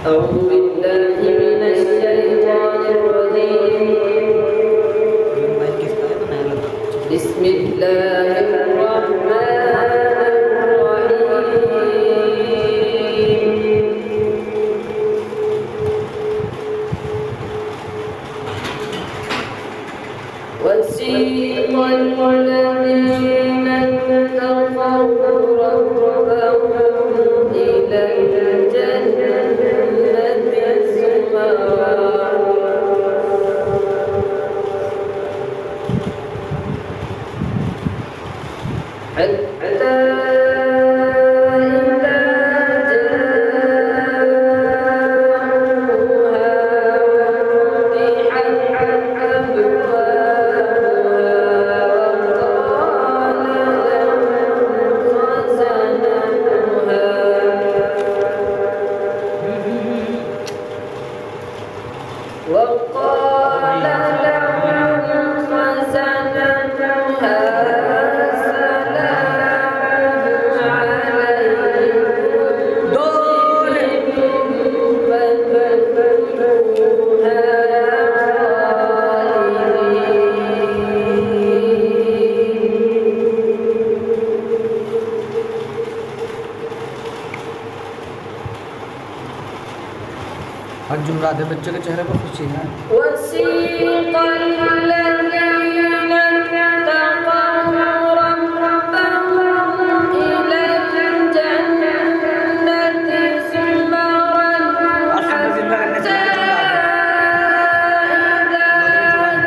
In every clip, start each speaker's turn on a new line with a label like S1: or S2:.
S1: أعوذ بالله من الشيطان الرجيم. بسم الله الرحمن الرحيم. وسيق الذين اتقوا ربهم إلى الجنة زمرا حتى وقال لهم خزنتها سلام عليكم فادخلوها
S2: आज जुमरात है, बच्चों के चेहरे पर खुशी है।
S1: وسيق الذين اتقوا ربهم إلى الجنة زمرا حتى إذا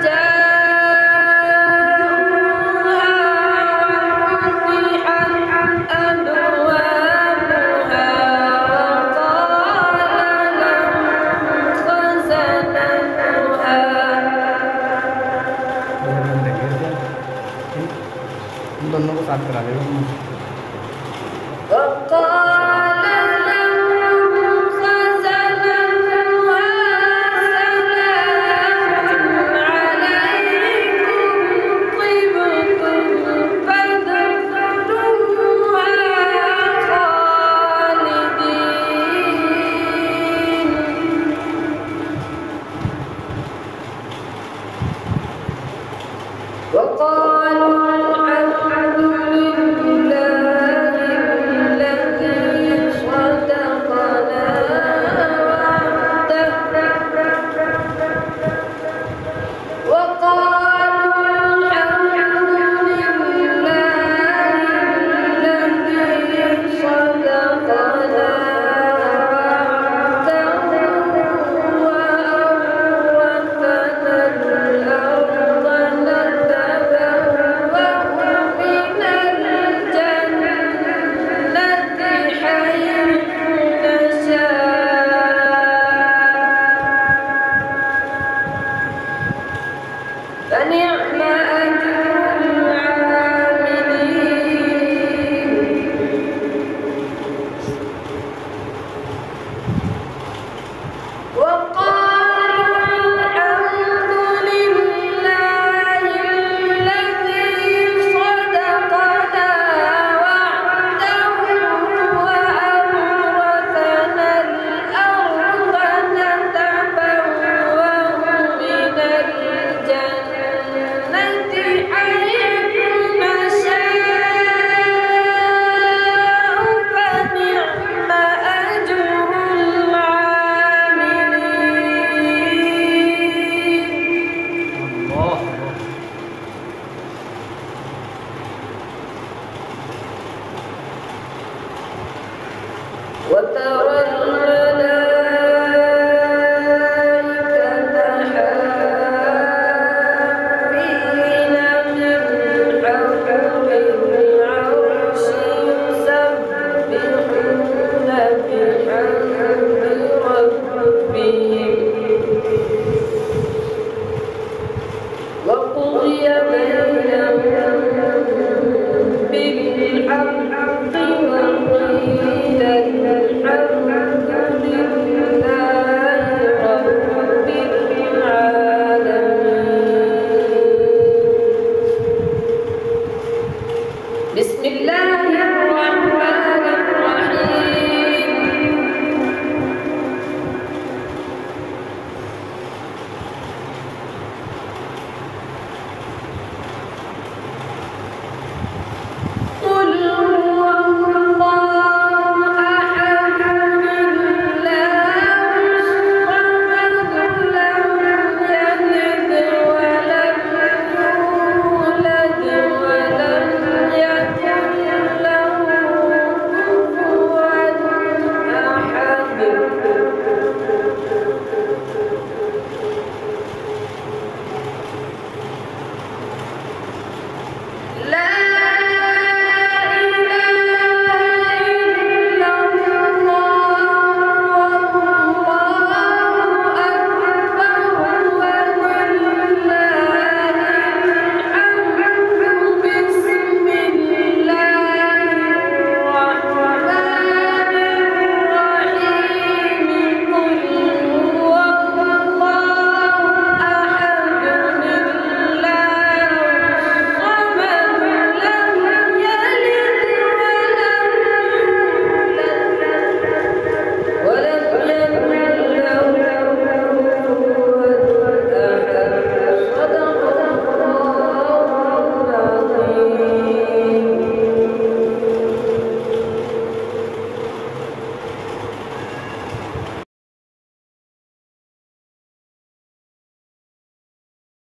S1: جاءوها وفتحت أبوابها
S2: दोनों को साथ करा देगा।
S1: وقال لهم خزنتها سلام عليكم طبتم فادخلوها خالدين. وقالوا الحمد لله الذي صدقنا وعده. وقالوا الحمد لله الذي صدقنا وعده وأورثنا الأرض فنعم أجر العاملين. وقالوا الحمد لله الذي صدقنا وعده وأورثنا الأرض نتبوأ من الجنة حيث نشاء فنعم أجر العاملين.
S2: الله
S1: وترى الملائكة حافين من حول العرش يسبحون بحمد ربهم وقضي بينهم بالحق وقيل الحمد لله رب العالمين. بسم الله